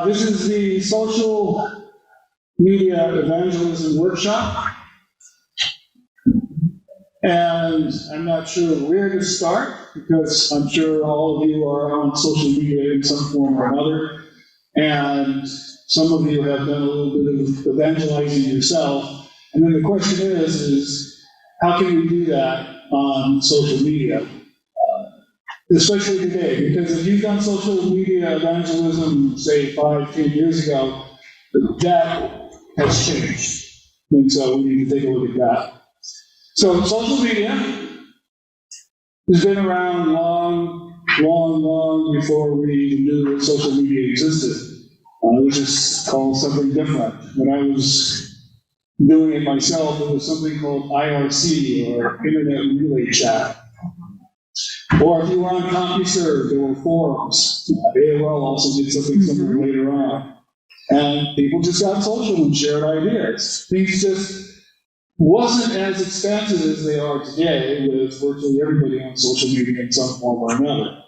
This is the social media evangelism workshop. And I'm not sure where to start, because I'm sure all of you are on social media in some form or another. And some of you have done a little bit of evangelizing yourself. And then the question is how can we do that on social media? Especially today, because if you've done social media evangelism, say 5, 10 years ago, that has changed. And so we need to take a look at that. So social media has been around long before we even knew that social media existed. It was just called something different. When I was doing it myself, it was something called IRC, or Internet Relay Chat. Or if you were on CompuServe, there were forums. AOL also did something similar later on. And people just got social and shared ideas. Things just wasn't as expansive as they are today, with virtually everybody on social media in some form or another.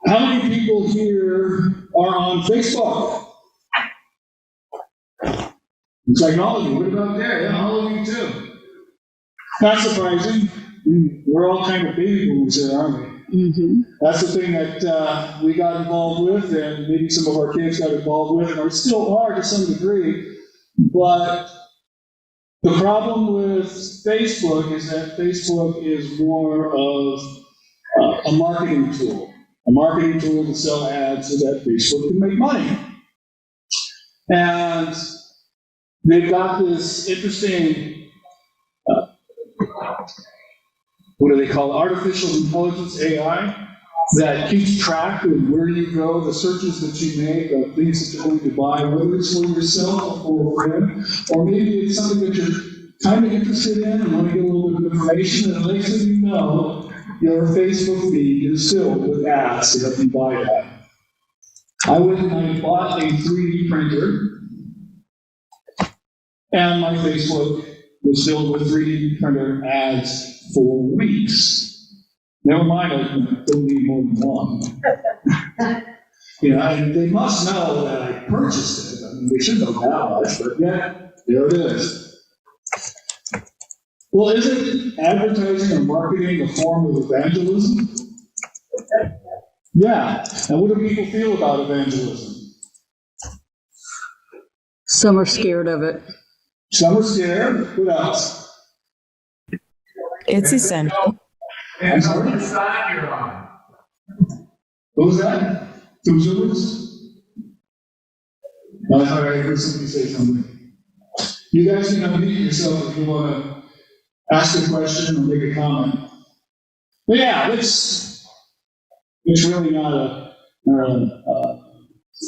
How many people here are on Facebook? Technology, what about there? Yeah, all of you too. Not surprising. We're all kind of baby boomers here, aren't we? Mm-hmm. That's the thing that we got involved with, and maybe some of our kids got involved with, and still are to some degree. But the problem with Facebook is that Facebook is more of a marketing tool to sell ads so that Facebook can make money. And they've got this interesting, what do they call it? Artificial intelligence, AI, that keeps track of where you go, the searches that you make, of things that you're going to buy, whether it's for yourself or for a friend, or maybe it's something that you're kind of interested in and want to get a little bit of information, and the next thing you know, your Facebook feed is filled with ads to help you buy that. I went and I bought a 3D printer, and my Facebook was filled with 3D printer ads for weeks. Never mind, I don't need more than one. And they must know that I purchased it. I mean, they should know that much, but yet, there it is. Well, isn't advertising or marketing a form of evangelism? Yeah. And what do people feel about evangelism? Some are scared of it. Some are scared. What else? It's essential. And so which side you're on? What was that? Consumers? I thought I heard somebody say something. You guys can unmute yourself if you want to ask a question or make a comment. But yeah, it's really not a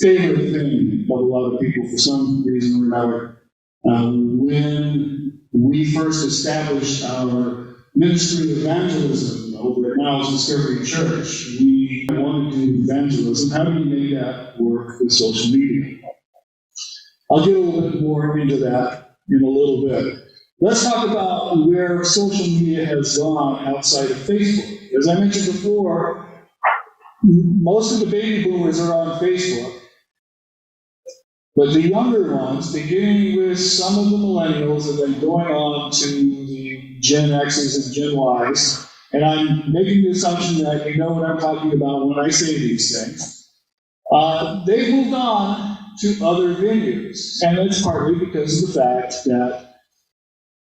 favorite thing of a lot of people for some reason or another. When we first established our ministry of evangelism over at Niles Discovery Church, we wanted to do evangelism. How do we make that work with social media? I'll get a little bit more into that in a little bit. Let's talk about where social media has gone outside of Facebook. As I mentioned before, most of the baby boomers are on Facebook. But the younger ones, beginning with some of the millennials and then going on to the Gen X's and Gen Y's, and I'm making the assumption that you know what I'm talking about when I say these things, they've moved on to other venues. And that's partly because of the fact that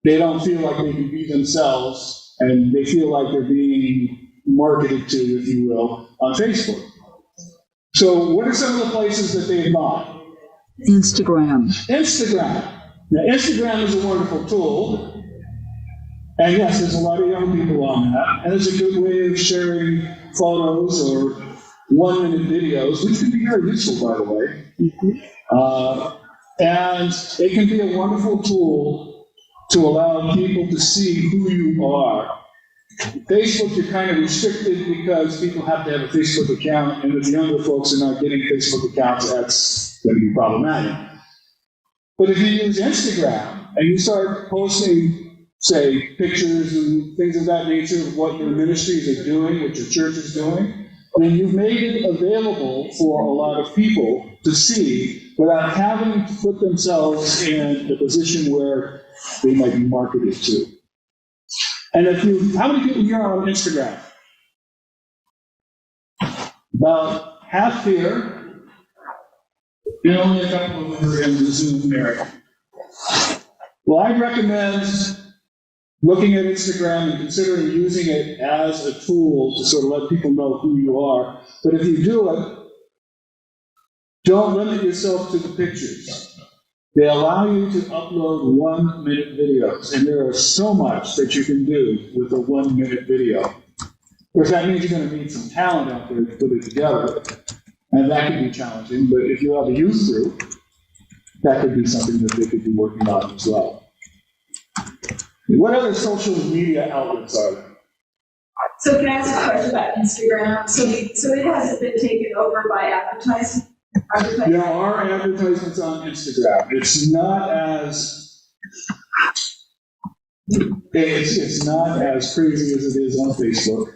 they don't feel like they can be themselves, and they feel like they're being marketed to, if you will, on Facebook. So what are some of the places that they've gone? Instagram. Now, Instagram is a wonderful tool. And yes, there's a lot of young people on that. And it's a good way of sharing photos or 1-minute videos, which can be very useful, by the way. And it can be a wonderful tool to allow people to see who you are. Facebook, you're kind of restricted because people have to have a Facebook account, and if the younger folks are not getting Facebook accounts, that's going to be problematic. But if you use Instagram and you start posting, say, pictures and things of that nature of what your ministries are doing, what your church is doing, And you've made it available for a lot of people to see without having to put themselves in a position where they might be marketed to. And how many people here are on Instagram? About half here, and only a couple of them are in the Zoom area. Well, I'd recommend looking at Instagram and considering using it as a tool to sort of let people know who you are. But if you do it, don't limit yourself to the pictures. They allow you to upload 1-minute videos, and there is so much that you can do with a 1-minute video. Of course, that means you're going to need some talent out there to put it together, and that can be challenging. But if you have a youth group, that could be something that they could be working on as well. What other social media outlets are there? So can I ask a question about Instagram? So it hasn't been taken over by advertising? There are advertisements on Instagram. It's not as crazy as it is on Facebook.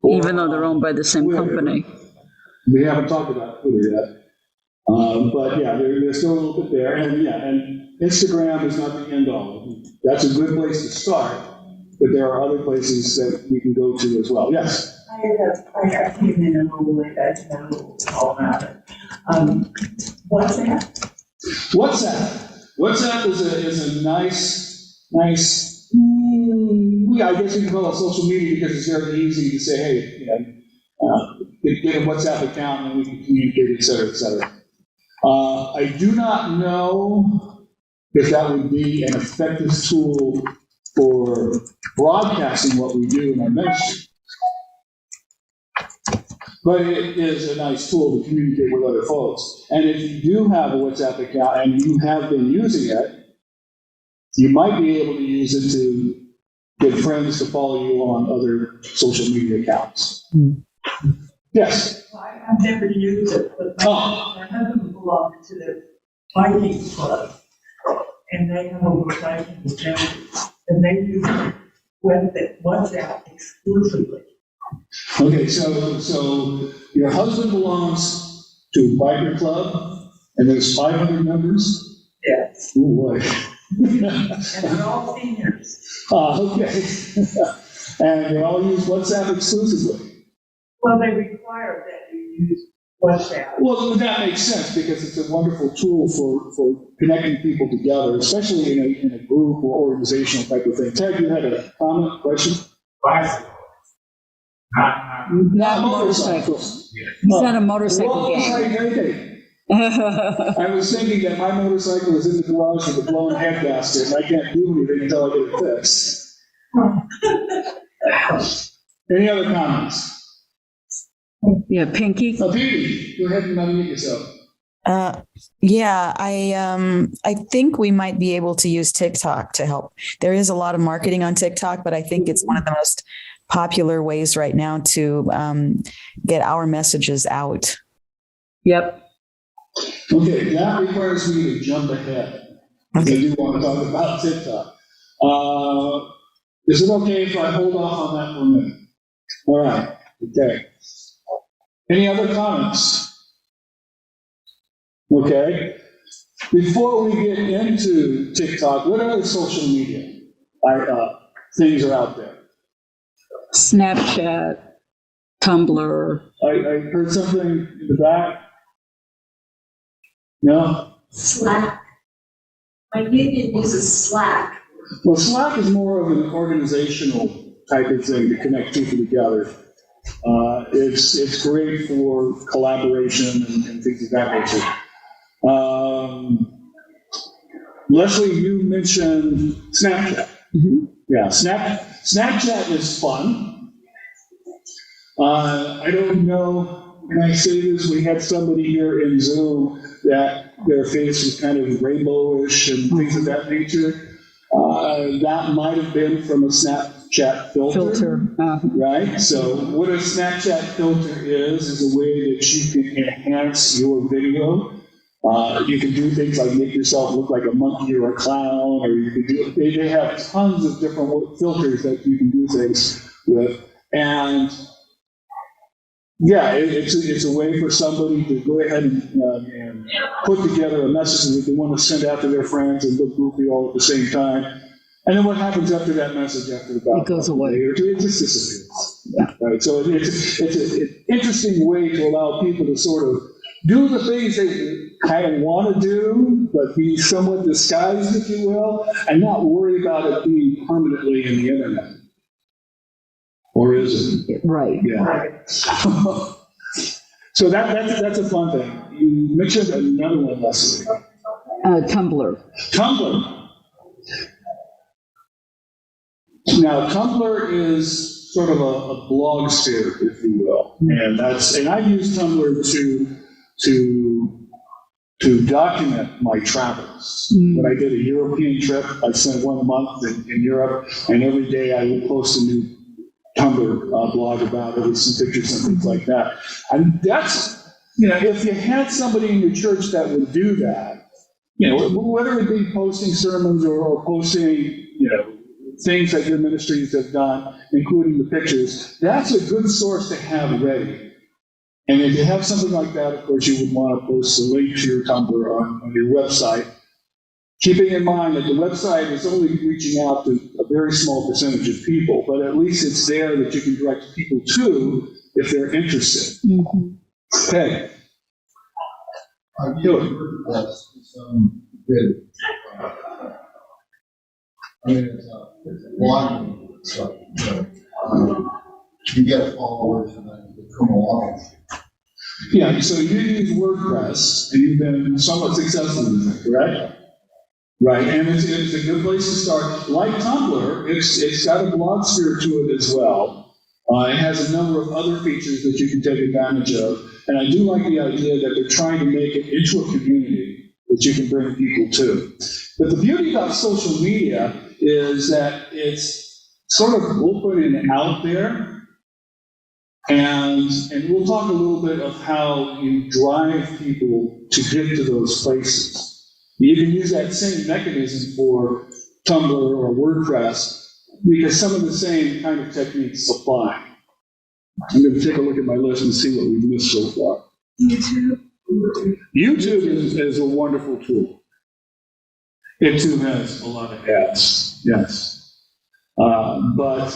Even though they're owned by the same company. We haven't talked about Twitter yet. But yeah, there's still a little bit there. And Instagram is not the end all. That's a good place to start, but there are other places that we can go to as well. Yes? I came in a little late, I don't know all about it. WhatsApp is a nice, I guess you can call it social media because it's very easy to say, hey, get a WhatsApp account and we can communicate, et cetera, et cetera. I do not know if that would be an effective tool for broadcasting what we do in our ministry. But it is a nice tool to communicate with other folks. And if you do have a WhatsApp account and you have been using it, you might be able to use it to get friends to follow you on other social media accounts. Yes? I've never used it, but my husband belongs to the Viking Club, and they have over Viking families, and they use WhatsApp exclusively. Okay, so your husband belongs to a biker club, and there's 500 members? Yes. Oh, boy. And they're all seniors. Okay. And they all use WhatsApp exclusively? Well, they require that you use WhatsApp. Well, that makes sense, because it's a wonderful tool for connecting people together, especially in a group or organizational type of thing. Ted, you had a comment, question? Bicycle. Not motorcycles. He's not a motorcycle gang. Okay. I was thinking that my motorcycle is in the garage with a blown head gasket, and I can't do anything until I get it fixed. Any other comments? Yeah, Pinky. Oh, Pinky, go ahead and unmute yourself. Yeah, I think we might be able to use TikTok to help. There is a lot of marketing on TikTok, but I think it's one of the most popular ways right now to get our messages out. Yep. Okay, that requires me to jump ahead. Okay. I do want to talk about TikTok. Is it okay if I hold off on that for a minute? All right, okay. Any other comments? Okay. Before we get into TikTok, what other social media things are out there? Snapchat, Tumblr. I heard something in the back. No? Slack. My union uses Slack. Well, Slack is more of an organizational type of thing to connect people together. It's great for collaboration and things of that nature. Leslie, you mentioned Snapchat. Mm-hmm. Yeah, Snapchat is fun. I don't know, when I say this, we had somebody here in Zoom that their face was kind of rainbowish and things of that nature. That might have been from a Snapchat filter. Right? So what a Snapchat filter is a way that you can enhance your video. You can do things like make yourself look like a monkey or a clown, or you can do, they have tons of different filters that you can do things with. And Yeah, it's a way for somebody to go ahead and put together a message that they want to send out to their friends and look goofy all at the same time. And then what happens after that message, after about It goes away. a day or two, it just disappears. Right? So it's an interesting way to allow people to sort of do the things they kind of want to do, but be somewhat disguised, if you will, and not worry about it being permanently in the internet. Or is it? Right. Yeah. So that's a fun thing. You mentioned another one, Leslie. Tumblr. Tumblr. Now, Tumblr is sort of a blog sphere, if you will, and I use Tumblr to document my travels. When I did a European trip, I spent 1 month in Europe, and every day I would post a new Tumblr blog about it with some pictures and things like that. And that's, if you had somebody in your church that would do that, whether it be posting sermons or posting, things that your ministries have done, including the pictures, that's a good source to have ready. And if you have something like that, of course, you would want to post a link to your Tumblr on your website, keeping in mind that the website is only reaching out to a very small percentage of people, but at least it's there that you can direct people to if they're interested. Okay. I've used WordPress for some good. It's blogging stuff. You get followers and then they come along. Yeah, so you use WordPress, and you've been somewhat successful with it, correct? Right, and it's a good place to start. Like Tumblr, it's got a blog sphere to it as well. It has a number of other features that you can take advantage of, and I do like the idea that they're trying to make it into a community that you can bring people to. But the beauty about social media is that it's sort of open and out there. And we'll talk a little bit of how you drive people to get to those places. You can use that same mechanism for Tumblr or WordPress because some of the same kind of techniques apply. I'm going to take a look at my list and see what we've missed so far. YouTube is a wonderful tool. It too has a lot of ads, yes. But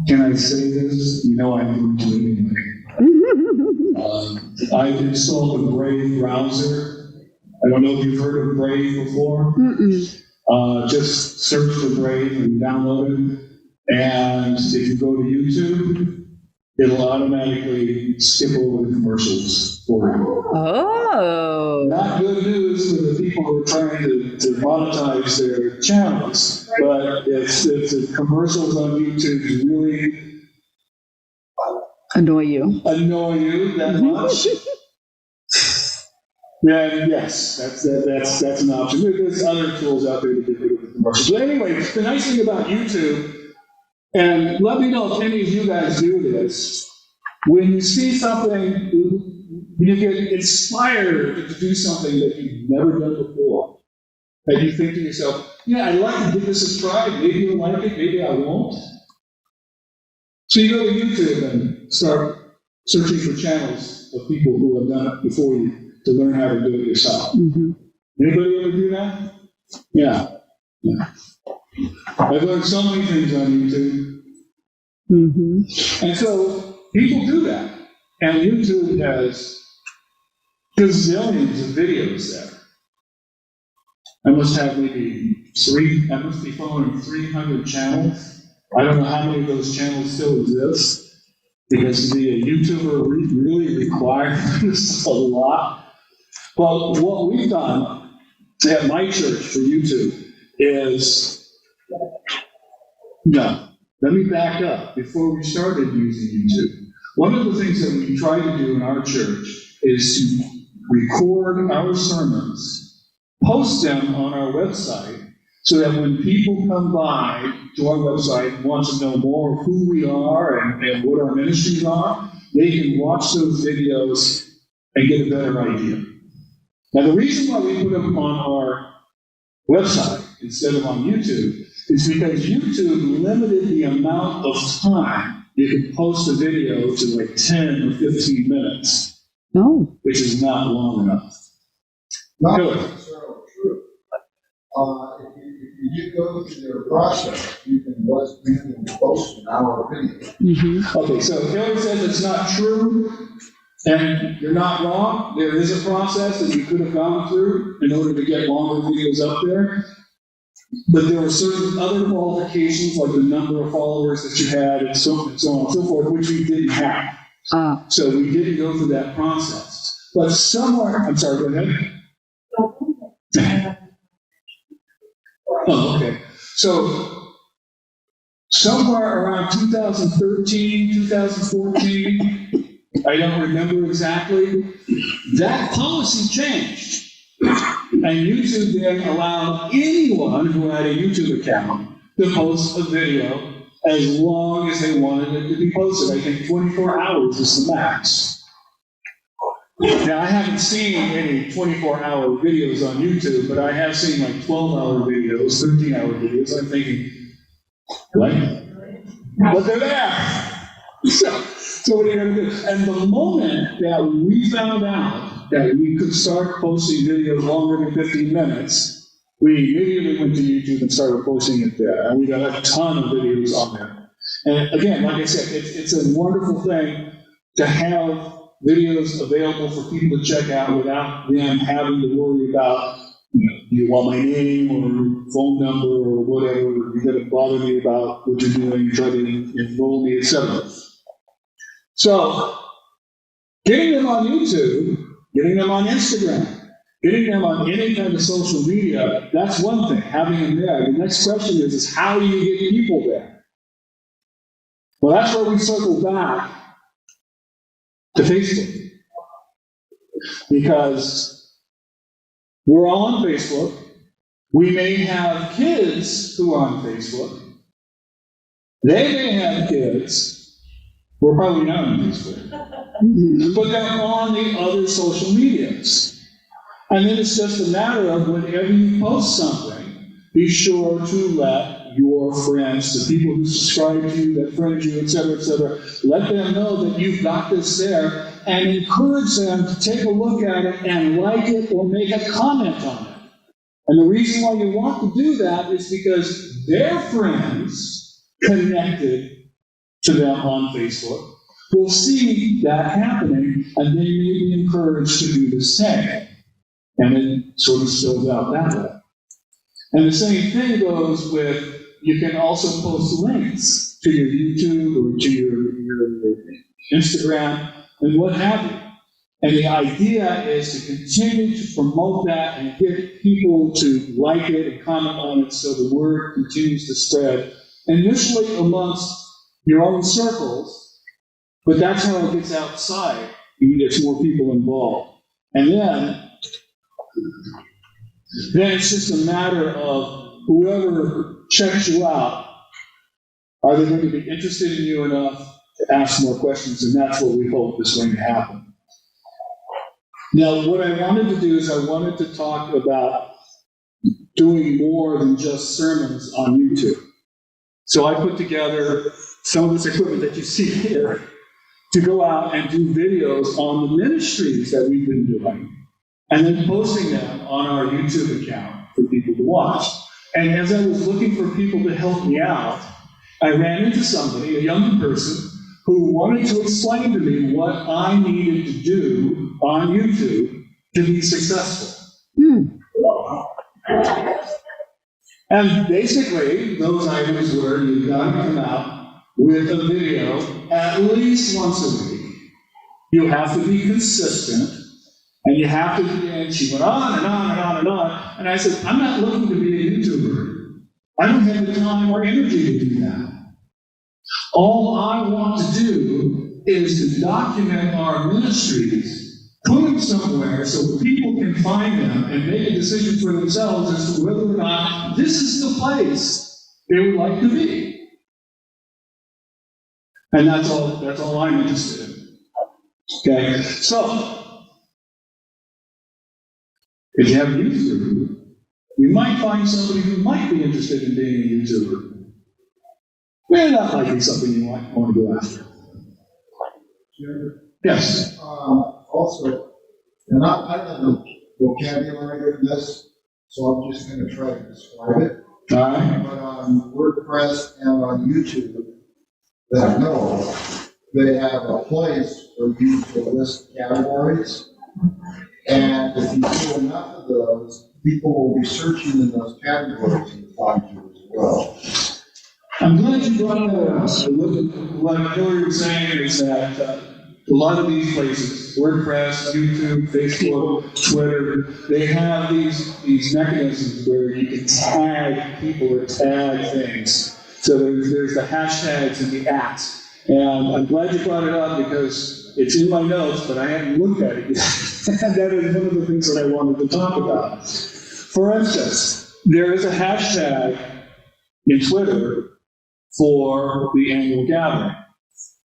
can I say this? You know I'm going to anyway. I've installed a Brave browser. I don't know if you've heard of Brave before. Just search for Brave and download it. And if you go to YouTube, it'll automatically skip over the commercials for you. Oh. Not good news for the people who are trying to monetize their channels, but if the commercials on YouTube really Annoy you that much, then yes, that's an option. There's other tools out there to get rid of the commercials. But anyway, the nice thing about YouTube, and let me know if any of you guys do this, when you see something, you get inspired to do something that you've never done before. And you think to yourself, I'd like to give this a try. Maybe you'll like it, maybe I won't. So you go to YouTube and start searching for channels of people who have done it before you to learn how to do it yourself. Anybody ever do that? Yeah. I've learned so many things on YouTube. And so people do that. And YouTube has gazillions of videos there. I must be following 300 channels. I don't know how many of those channels still exist, because to be a YouTuber really requires a lot. But what we've done at my church for YouTube is, let me back up. Before we started using YouTube, one of the things that we try to do in our church is to record our sermons, post them on our website, so that when people come by to our website and want to know more of who we are and what our ministries are, they can watch those videos and get a better idea. Now, the reason why we put them on our website instead of on YouTube is because YouTube limited the amount of time you can post a video to like 10 or 15 minutes, Oh, which is not long enough. Not Good. necessarily true. If you go through their process, you can post an hour video. mm-hmm. Okay, so Hillary says it's not true, and you're not wrong. There is a process that you could have gone through in order to get longer videos up there. But there were certain other qualifications, like the number of followers that you had, and so on and so forth, which we didn't have. So we didn't go through that process. But somewhere, I'm sorry, go ahead. Oh, okay. So somewhere around 2013, 2014, I don't remember exactly, that policy changed. And YouTube then allowed anyone who had a YouTube account to post a video as long as they wanted it to be posted. I think 24 hours is the max. Now, I haven't seen any 24-hour videos on YouTube, but I have seen like 12-hour videos, 13-hour videos. I'm thinking, what? But they're there. So what are you going to do? And the moment that we found out that we could start posting videos longer than 15 minutes, we immediately went to YouTube and started posting it there. And we got a ton of videos on there. And again, like I said, it's a wonderful thing to have videos available for people to check out without them having to worry about, do you want my name or phone number or whatever, you're going to bother me about what you're doing, try to enroll me, etc. So, getting them on YouTube, getting them on Instagram, getting them on any kind of social media, that's one thing, having them there. The next question is how do you get people there? Well, that's where we circle back to Facebook. Because we're all on Facebook. We may have kids who are on Facebook. They may have kids. We're probably not on Facebook. But they're on the other social medias. And then it's just a matter of whenever you post something, be sure to let your friends, the people who subscribe to you, that friend you, et cetera, let them know that you've got this there and encourage them to take a look at it and like it or make a comment on it. And the reason why you want to do that is because their friends connected to them on Facebook will see that happening and they may be encouraged to do the same. And it sort of spills out that way. And the same thing goes with, you can also post links to your YouTube or to your Instagram and what have you. And the idea is to continue to promote that and get people to like it and comment on it so the word continues to spread, initially amongst your own circles, but that's how it gets outside. You get more people involved. And then it's just a matter of whoever checks you out, are they going to be interested in you enough to ask more questions? And that's what we hope is going to happen. Now, what I wanted to do is I wanted to talk about doing more than just sermons on YouTube. So I put together some of this equipment that you see here to go out and do videos on the ministries that we've been doing, and then posting them on our YouTube account for people to watch. And as I was looking for people to help me out, I ran into somebody, a young person, who wanted to explain to me what I needed to do on YouTube to be successful. And basically, those items were, you've got to come out with a video at least once a week. You have to be consistent. And you have to, and she went on and on and on and on. And I said, I'm not looking to be a YouTuber. I don't have the time or energy to do that. All I want to do is to document our ministries, put them somewhere so people can find them and make a decision for themselves as to whether or not this is the place they would like to be. And that's all I'm interested in. Okay? So, if you have a YouTuber, you might find somebody who might be interested in being a YouTuber. Well, that might be something you might want to go after. Yes. Also, and I don't have the vocabulary of this, so I'm just gonna try to describe it. All right. But on WordPress and on YouTube, that I know of, they have a place for you to list categories. And if you do enough of those, people will be searching in those categories and find you as well. I'm glad you brought that up. What Hillary was saying is that a lot of these places, WordPress, YouTube, Facebook, Twitter, they have these mechanisms where you can tag people or tag things. So there's the hashtags and the @. And I'm glad you brought it up because it's in my notes, but I haven't looked at it yet. And that is one of the things that I wanted to talk about. For instance, there is a hashtag in Twitter for the annual gathering.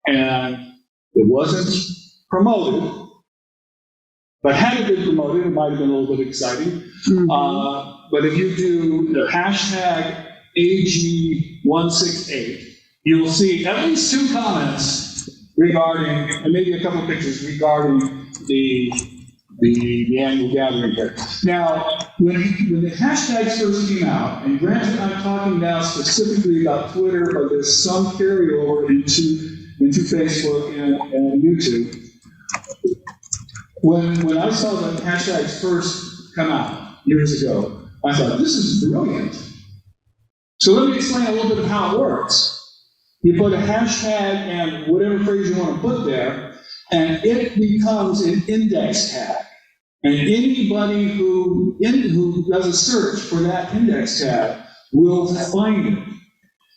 And it wasn't promoted, but had it been promoted, it might have been a little bit exciting. But if you do the hashtag AG168, you'll see at least 2 comments regarding, and maybe a couple of pictures regarding the annual gathering here. Now, when the hashtags first came out, and granted I'm talking now specifically about Twitter, but there's some carryover into Facebook and YouTube. When I saw the hashtags first come out years ago, I thought, this is brilliant. So let me explain a little bit of how it works. You put a hashtag and whatever phrase you want to put there, and it becomes an index tag. And anybody who does a search for that index tag will find it.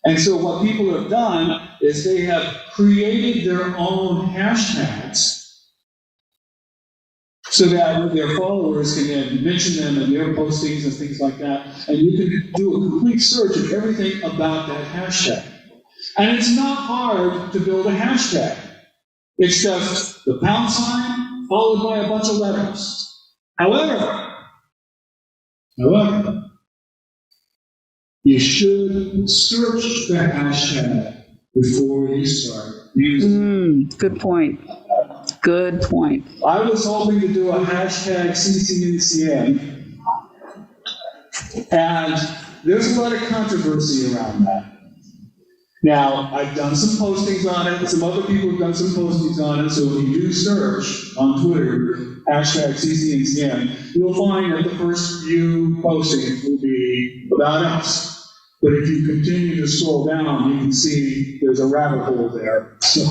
And so what people have done is they have created their own hashtags so that their followers can then mention them in their postings and things like that. And you can do a complete search of everything about that hashtag. And it's not hard to build a hashtag. It's just the pound sign followed by a bunch of letters. However, you should search the hashtag before you start using it. Good point. Good point. I was hoping to do a hashtag CCNC-N, and there's a lot of controversy around that. Now, I've done some postings on it, some other people have done some postings on it, so when you do search on Twitter, hashtag CCNC-N, you'll find that the first few postings will be about us. But if you continue to scroll down, you can see there's a rabbit hole there. So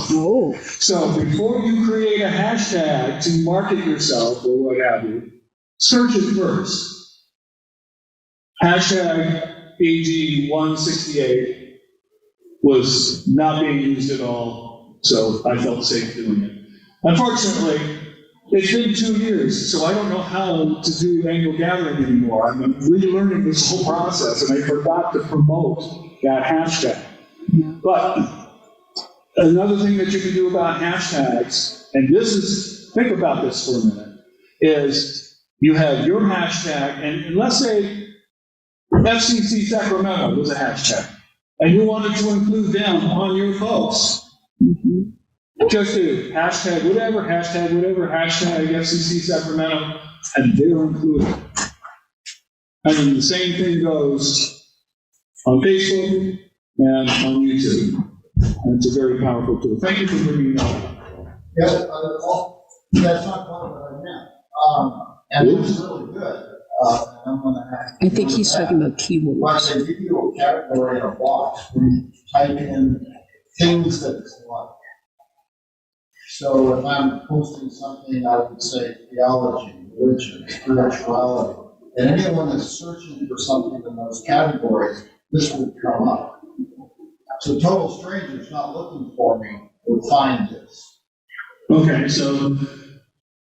before you create a hashtag to market yourself or what have you, search it first. Hashtag AG168 was not being used at all, so I felt safe doing it. Unfortunately, it's been 2 years, so I don't know how to do annual gathering anymore. I'm relearning this whole process, and I forgot to promote that hashtag. But another thing that you can do about hashtags, and think about this for a minute, is you have your hashtag, and let's say FCC Sacramento was a hashtag, and you wanted to include them on your posts. Just do hashtag whatever, hashtag FCC Sacramento, and they're included. And the same thing goes on Facebook and on YouTube. And it's a very powerful tool. Thank you for bringing that up. Yes, that's not what I meant. And it's really good. I'm gonna I think he's talking about keywords. Once they give you a category in a box, where you type in things that it's like. So if I'm posting something, I would say theology, religion, spirituality, and anyone that's searching for something in those categories, this would come up. So total strangers not looking for me would find this. Okay, so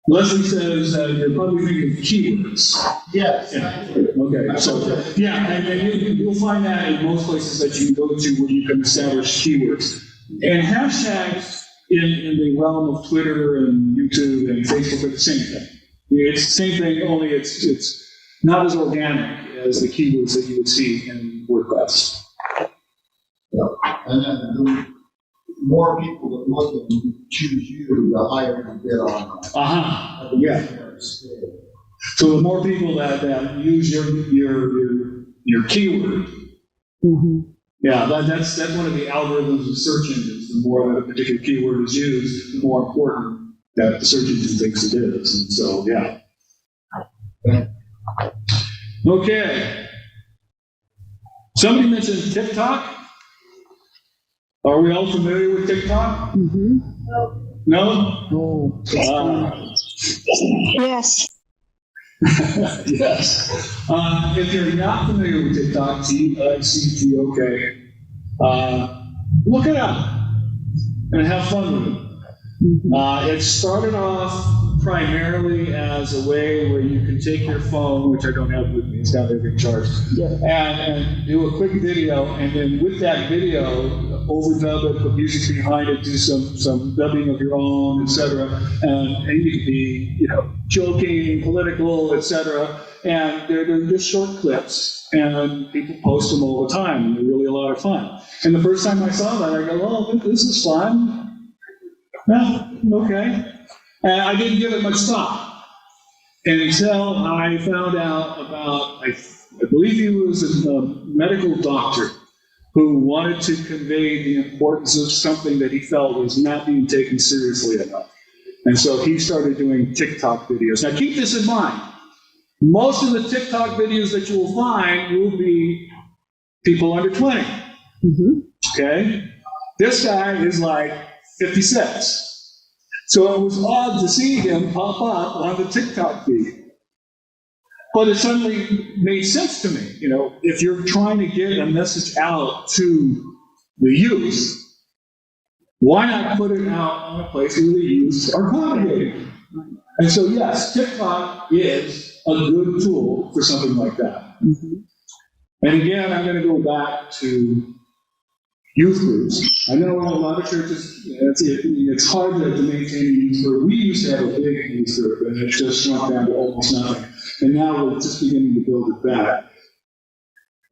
Leslie says you're probably thinking keywords. Yes. Yeah. Okay, so, yeah, and you'll find that in most places that you go to where you can establish keywords. And hashtags in the realm of Twitter and YouTube and Facebook are the same thing. It's the same thing, only it's not as organic as the keywords that you would see in WordPress. Yeah. And then the more people that look and choose you, the higher you get on. Yeah. So the more people that use your keyword, yeah, that's one of the algorithms of search engines. The more that a particular keyword is used, the more important that the search engine thinks it is. And so, yeah. Okay. Somebody mentioned TikTok. Are we all familiar with TikTok? No? Yes. Yes. If you're not familiar with TikTok, TICTOK, look it up and have fun with it. It started off primarily as a way where you can take your phone, which I don't have with me, it's down there being charged, and do a quick video, and then with that video, overdub it, put music behind it, do some dubbing of your own, etc. And you can be, joking, political, etc. And they're just short clips, and people post them all the time, and they're really a lot of fun. And the first time I saw that, I go, oh, this is fun. Well, okay. And I didn't give it much thought. And until I found out about, I believe he was a medical doctor who wanted to convey the importance of something that he felt was not being taken seriously enough. And so he started doing TikTok videos. Now keep this in mind. Most of the TikTok videos that you will find will be people under 20. Okay? This guy is like 56. So it was odd to see him pop up on the TikTok feed. But it suddenly made sense to me. If you're trying to get a message out to the youth, why not put it out on a place where the youth are congregating? And so, yes, TikTok is a good tool for something like that. And again, I'm going to go back to youth groups. I know a lot of churches, it's hard to maintain a youth group. We used to have a big youth group, and it just shrunk down to almost nothing. And now we're just beginning to build it back.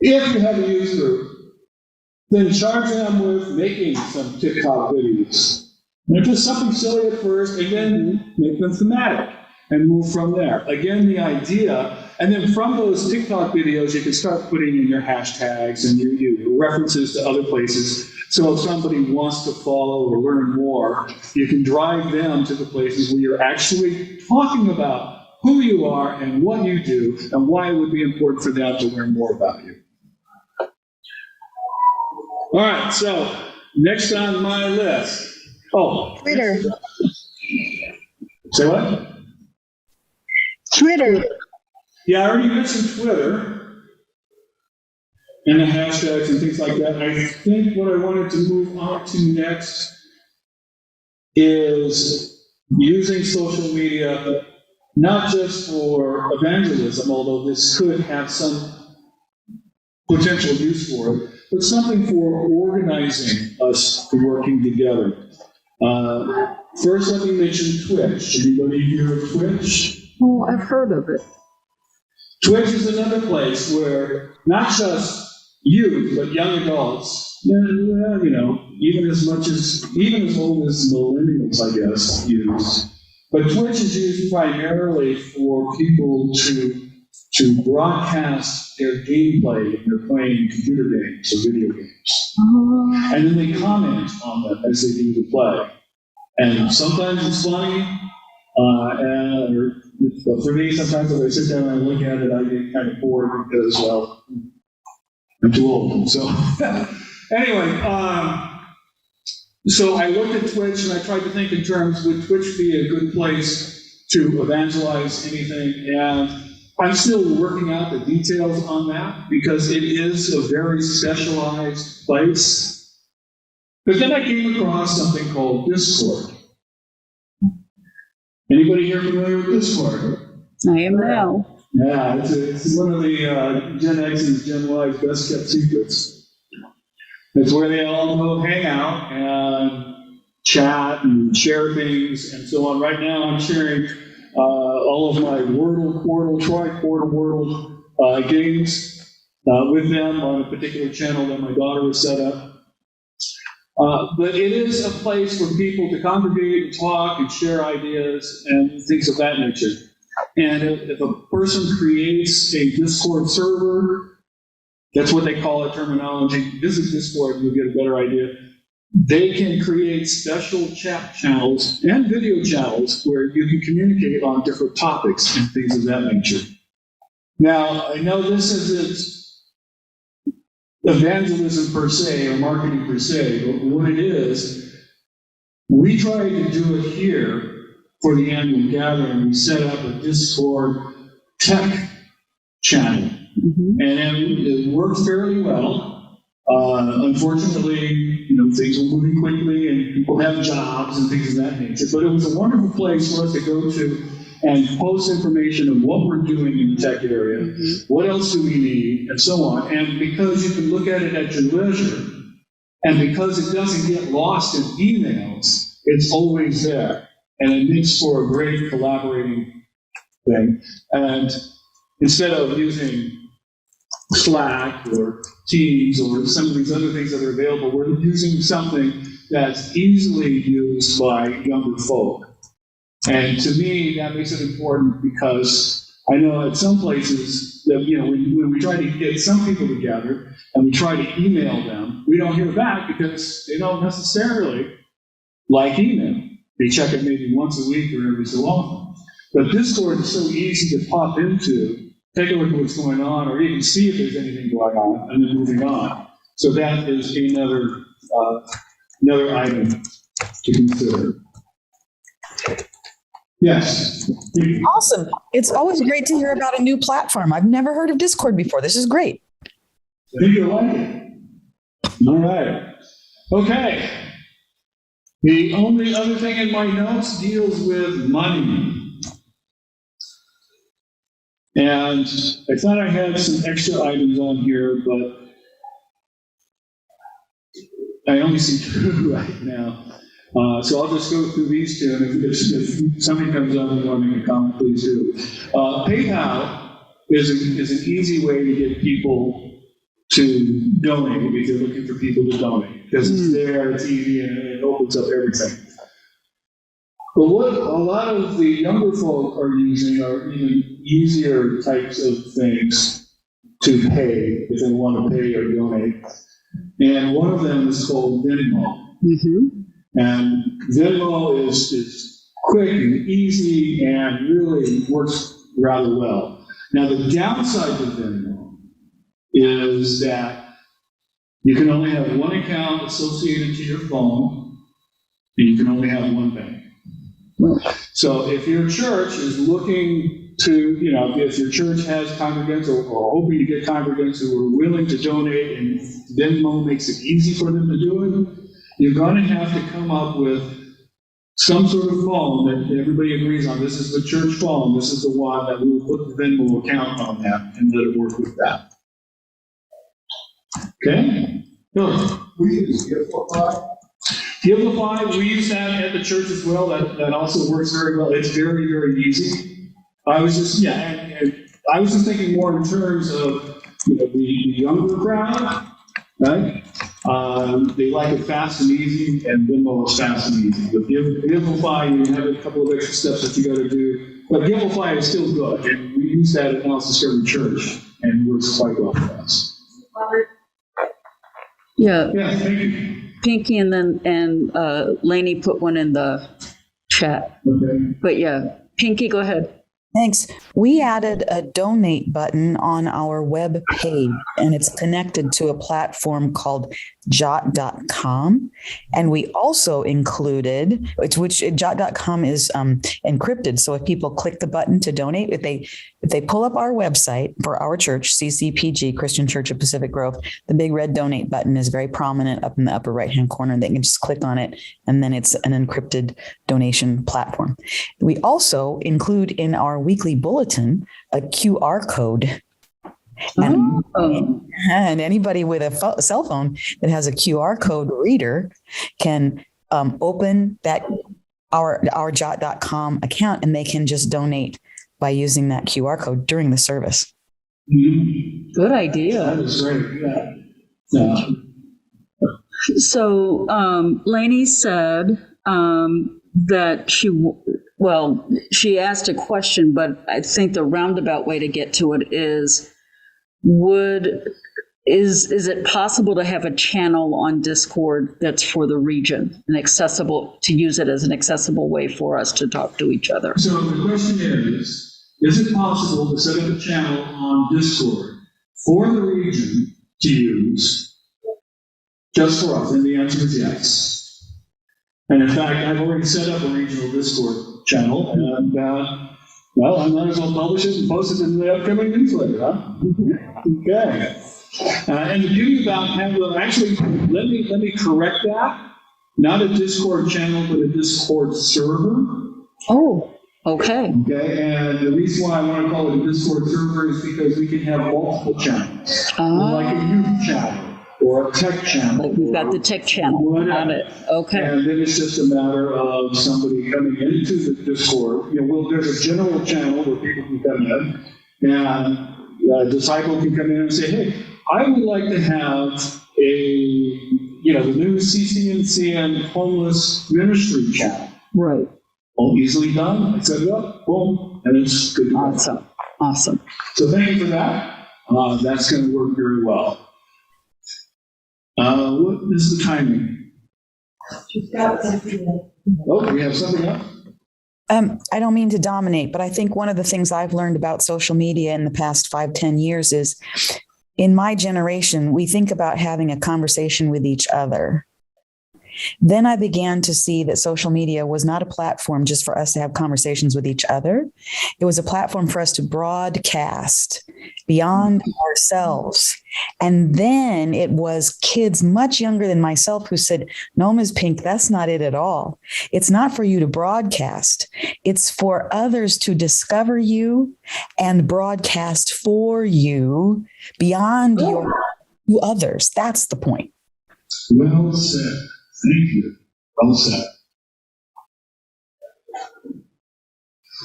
If you have a youth group, then charge them with making some TikTok videos. They're just something silly at first, and then make them thematic and move from there. Again, the idea, and then from those TikTok videos, you can start putting in your hashtags and your references to other places. So if somebody wants to follow or learn more, you can drive them to the places where you're actually talking about who you are and what you do and why it would be important for them to learn more about you. All right, so next on my list. Oh. Twitter. Say what? Twitter. Yeah, I already mentioned Twitter and the hashtags and things like that. I think what I wanted to move on to next is using social media, not just for evangelism, although this could have some potential use for it, but something for organizing us working together. First, let me mention Twitch. Anybody hear of Twitch? Oh, I've heard of it. Twitch is another place where not just youth, but young adults, even as old as millennials, I guess, use. But Twitch is used primarily for people to broadcast their gameplay when they're playing computer games or video games. And then they comment on them as they do the play. And sometimes it's funny, but for me, sometimes if I sit down and I look at it, I get kind of bored because, well, I'm too old. So anyway, so I looked at Twitch and I tried to think in terms, would Twitch be a good place to evangelize anything? And I'm still working out the details on that because it is a very specialized place. But then I came across something called Discord. Anybody here familiar with Discord? I am now. Yeah, it's one of the Gen X's, Gen Y's best kept secrets. It's where they all go hang out and chat and share things and so on. Right now I'm sharing all of my Wordle, Quordle, Tri-Quarter Wordle games with them on a particular channel that my daughter has set up. But it is a place for people to congregate and talk and share ideas and things of that nature. And if a person creates a Discord server, that's what they call it, terminology. Visit Discord, you'll get a better idea. They can create special chat channels and video channels where you can communicate on different topics and things of that nature. Now, I know this isn't evangelism per se or marketing per se, but what it is, we try to do it here for the annual gathering. We set up a Discord tech channel, and it worked fairly well. Unfortunately, things were moving quickly and people have jobs and things of that nature, but it was a wonderful place for us to go to and post information of what we're doing in the tech area, what else do we need, and so on. And because you can look at it at your leisure, and because it doesn't get lost in emails, it's always there. And it makes for a great collaborating thing. And instead of using Slack or Teams or some of these other things that are available, we're using something that's easily used by younger folk. And to me, that makes it important because I know at some places that, when we try to get some people together and we try to email them, we don't hear back because they don't necessarily like email. They check it maybe once a week or every so often. But Discord is so easy to pop into, take a look at what's going on, or even see if there's anything going on, and then moving on. So that is another item to consider. Yes. Awesome. It's always great to hear about a new platform. I've never heard of Discord before. This is great. I think you'll like it. All right. Okay. The only other thing in my notes deals with money. And I thought I had some extra items on here, but I only see 2 right now. So I'll just go through these two, and if somebody comes up and want to make a comment, please do. PayPal is an easy way to get people to donate if you're looking for people to donate, because it's there, it's easy, and it opens up everything. But what a lot of the younger folk are using are even easier types of things to pay if they want to pay or donate. And one of them is called Venmo. And Venmo is quick and easy and really works rather well. Now, the downside to Venmo is that you can only have one account associated to your phone, and you can only have one bank. So if your church is looking to, if your church has congregants or hoping to get congregants who are willing to donate, and Venmo makes it easy for them to do it, you're going to have to come up with some sort of phone that everybody agrees on. This is the church phone. This is the one that we will put the Venmo account on that and let it work with that. Okay? Bill? We use Givelify. Givelify, we use that at the church as well. That also works very well. It's very, very easy. I was just, I was just thinking more in terms of the younger crowd, right? They like it fast and easy, and Venmo is fast and easy. But Givelify, you have a couple of extra steps that you got to do. But Givelify is still good, and we use that at House Discovery Church, and it works quite well for us. Yeah, Yeah, thank you. Pinky and Lainey put one in the chat. Okay. But yeah, Pinky, go ahead. Thanks. We added a donate button on our web page, and it's connected to a platform called jot.com. And we also included, which jot.com is encrypted. So if people click the button to donate, if they pull up our website for our church, CCPG, Christian Church of Pacific Grove, the big red donate button is very prominent up in the upper right-hand corner. They can just click on it, and then it's an encrypted donation platform. We also include in our weekly bulletin a QR code. And anybody with a cell phone that has a QR code reader can open that our jot.com account, and they can just donate by using that QR code during the service. Good idea. That is great. Yeah. So Lainey said that she asked a question, but I think the roundabout way to get to it is, is it possible to have a channel on Discord that's for the region and accessible, to use it as an accessible way for us to talk to each other? So the question is it possible to set up a channel on Discord for the region to use just for us? And the answer is yes. And in fact, I've already set up a regional Discord channel, and well, I might as well publish it and post it in the upcoming newsletter, huh? Okay. And the beauty about actually, let me correct that. Not a Discord channel, but a Discord server. Oh, okay. Okay, and the reason why I want to call it a Discord server is because we can have multiple channels, like a youth channel or a tech channel. Like we've got the tech channel. Got it. Okay. And then it's just a matter of somebody coming into the Discord. There's a general channel where people can come in, and a disciple can come in and say, hey, I would like to have the new CCNC-N homeless ministry channel. Right. All easily done. I set it up, boom, and it's good to go. Awesome. So thank you for that. That's going to work very well. What is the timing? Oh, we have something else? I don't mean to dominate, but I think one of the things I've learned about social media in the past 5-10 years is, in my generation, we think about having a conversation with each other. Then I began to see that social media was not a platform just for us to have conversations with each other. It was a platform for us to broadcast beyond ourselves. And then it was kids much younger than myself who said, no, Ms. Pink, that's not it at all. It's not for you to broadcast. It's for others to discover you and broadcast for you beyond to others. That's the point. Well said. Thank you. Well said.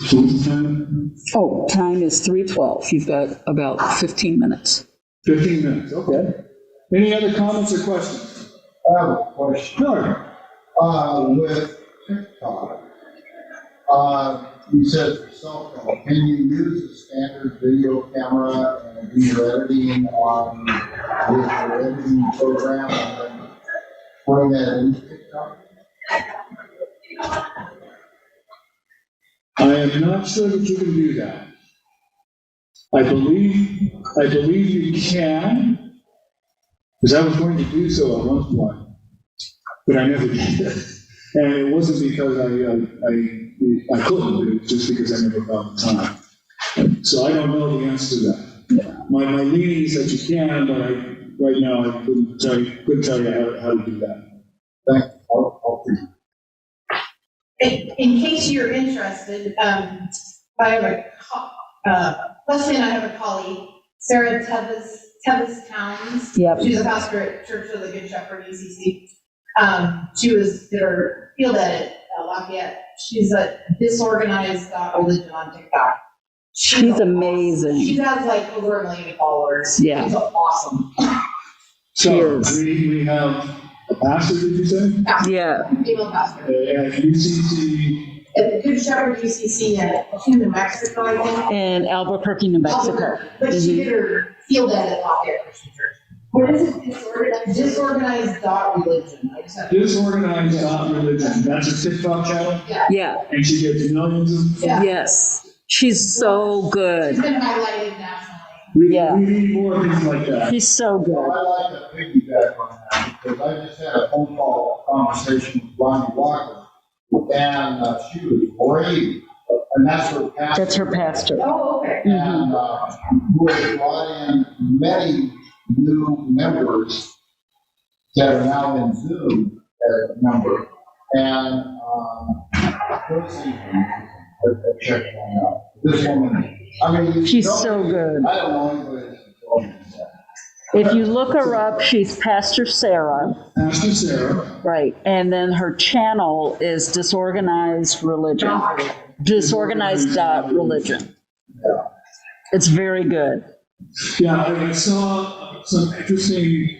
So what's the time? Oh, time is 3:12. You've got about 15 minutes. 15 minutes, okay. Any other comments or questions? I have a question. Sure. With TikTok, you said for cell phone, can you use a standard video camera and do your editing on your editing program and then bring that into TikTok? I am not sure that you can do that. I believe you can, because I was going to do so at one point, but I never did. And it wasn't because I couldn't, it was just because I never found the time. So I don't know the answer to that. My leaning is that you can, but right now I couldn't tell you how to do that. Thanks. I'll figure. In case you're interested, I have a question. I have a colleague, Sarah Tevis Towns. Yep. She's a pastor at Church of the Good Shepherd, UCC. She did her field edit at Lafayette. She's a disorganized religion on TikTok. She's amazing. She has like over 1 million followers. Yeah. She's awesome. So we have a pastor, did you say? Yeah. Female pastor. At UCC. At Good Shepherd UCC in New Mexico, I think. In Albuquerque, New Mexico. But she did her field edit at Lafayette Christian Church. What is it? Disorganized religion. Disorganized religion. That's a TikTok channel? Yeah. And she gets millions of. Yeah. Yes. She's so good. She's been highlighted nationally. We Yeah. need more things like that. She's so good. Well, I like to piggyback on that because I just had a phone call conversation with Lonnie Walker, and she was great, and that's her pastor. That's her pastor. Oh, okay. And who has brought in many new members that are now in Zoom as a member. And check one out. This woman, I mean, She's so good. I don't know anybody that's told me that. If you look her up, she's Pastor Sarah. Pastor Sarah. Right. And then her channel is Disorganized Religion. Disorganized religion. Yeah. It's very good. Yeah, I saw some interesting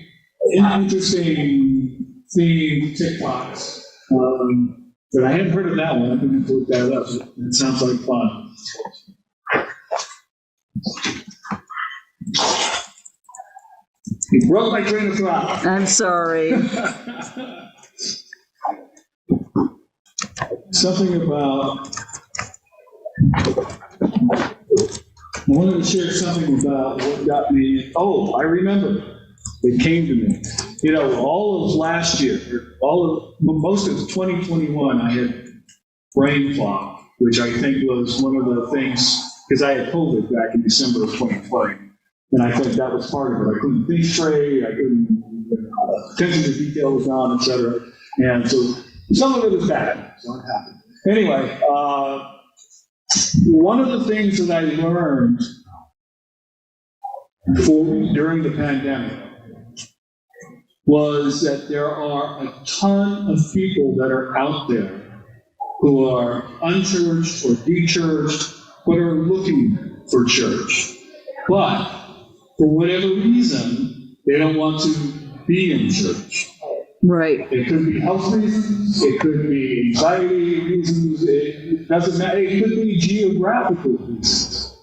themed TikToks. But I hadn't heard of that one. I'm going to look that up. It sounds like fun. You broke my train of thought. I'm sorry. Something about, I wanted to share something about what got me, oh, I remember. It came to me. You know, all of last year, most of 2021, I had brain fog, which I think was one of the things, because I had COVID back in December of 2020. And I think that was part of it. I couldn't think straight, I couldn't, attention to detail was gone, et cetera. And so some of it is bad, so I'm happy. Anyway, one of the things that I learned during the pandemic was that there are a ton of people that are out there who are unchurched or dechurched, but are looking for church. But for whatever reason, they don't want to be in church. Right. It could be health reasons, it could be anxiety reasons, it doesn't matter, it could be geographical reasons.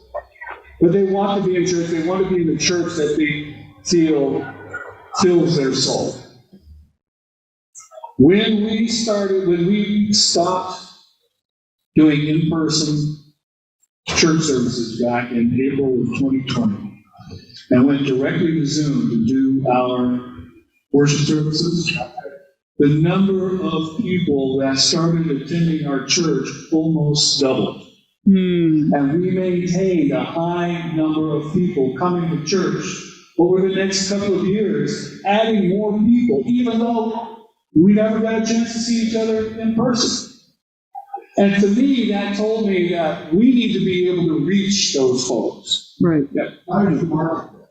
But they want to be in church, they want to be in the church that they feel fills their soul. When we stopped doing in-person church services back in April of 2020, and went directly to Zoom to do our worship services, the number of people that started attending our church almost doubled. And we maintained a high number of people coming to church over the next couple of years, adding more people, even though we never got a chance to see each other in person. And to me, that told me that we need to be able to reach those folks. Right. Yeah. How would you market that?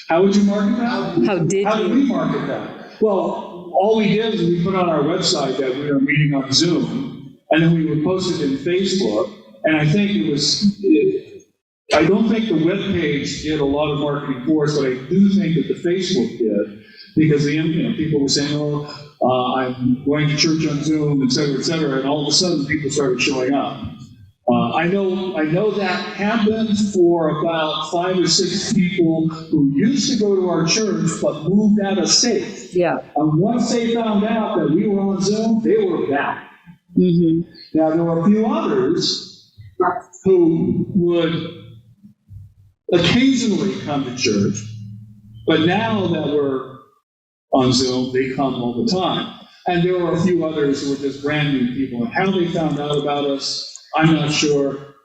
How would you market that? How did we market that? Well, all we did is we put on our website that we were meeting on Zoom, and then we would post it in Facebook, and I think I don't think the web page did a lot of marketing for us, but I do think that the Facebook did, because people were saying, I'm going to church on Zoom, et cetera, and all of a sudden people started showing up. I know that happened for about 5 or 6 people who used to go to our church but moved out of state. Yeah. And once they found out that we were on Zoom, they were back. Mm-hmm. Now, there were a few others who would occasionally come to church, but now that we're on Zoom, they come all the time. And there were a few others who were just brand new people, and how they found out about us, I'm not sure.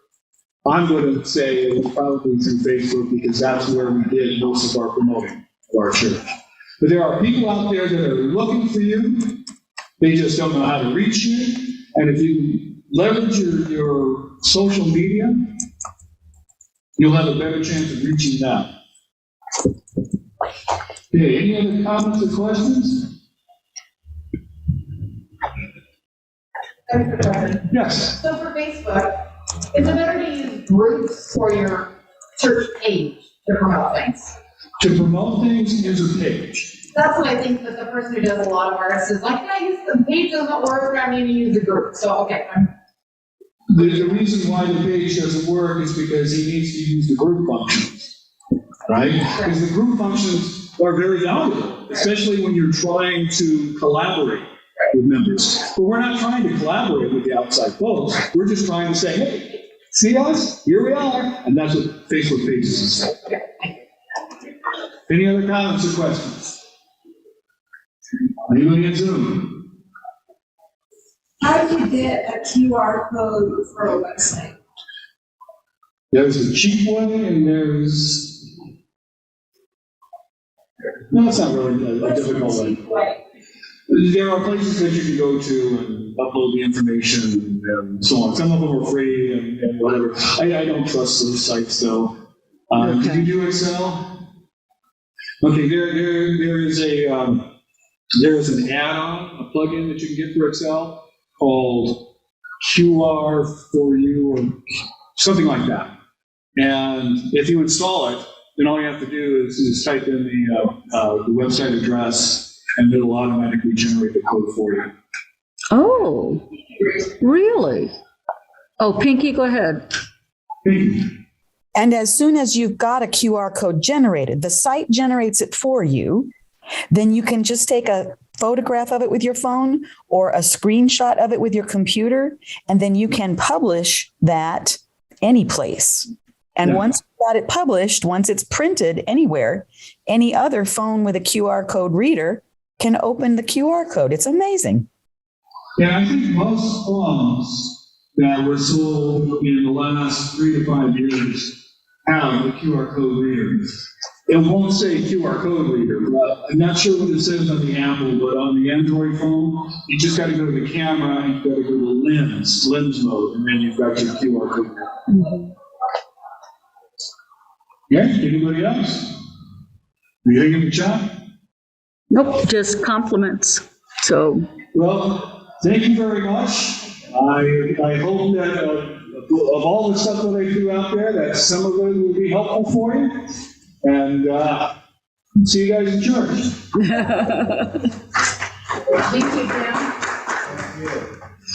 I'm going to say it was probably through Facebook, because that's where we did most of our promoting of our church. But there are people out there that are looking for you. They just don't know how to reach you. And if you leverage your social media, you'll have a better chance of reaching them. Okay, any other comments or questions? Yes. So for Facebook, is it better to use groups or your church page to promote things? To promote things, use a page. That's what I think that the person who does a lot of ours is like, I use the page doesn't work, I need to use a group. So, okay. The reason why the page doesn't work is because he needs to use the group functions, right? Because the group functions are very valuable, especially when you're trying to collaborate with members. But we're not trying to collaborate with the outside folks. We're just trying to say, hey, see us? Here we are. And that's what Facebook pages is for. Any other comments or questions? Anybody in Zoom? How do you get a QR code for a website? There's a cheap way, and there's... No, it's not really a difficult way. There are places that you can go to and upload the information and so on. Some of them are free and whatever. I don't trust those sites, though. Did you do Excel? Okay, there is an add-on, a plugin that you can get for Excel called QR for you or something like that. And if you install it, then all you have to do is type in the website address and it'll automatically generate the code for you. Oh, really? Oh, Pinky, go ahead. And as soon as you've got a QR code generated, the site generates it for you. Then you can just take a photograph of it with your phone or a screenshot of it with your computer, and then you can publish that any place. And once you've got it published, once it's printed anywhere, any other phone with a QR code reader can open the QR code. It's amazing. Yeah, I think most phones that were sold in the last 3 to 5 years have the QR code reader. It won't say QR code reader, but I'm not sure what it says on the Apple, but on the Android phone, you just got to go to the camera and you got to go to lens mode, and then you've got your QR code reader. Mm-hmm. Yeah, anybody else? Anything in the chat? Nope, just compliments. So, Well, thank you very much. I hope that of all the stuff that I threw out there, that some of it will be helpful for you. And see you guys in church. Thank you, Jim. Thank you.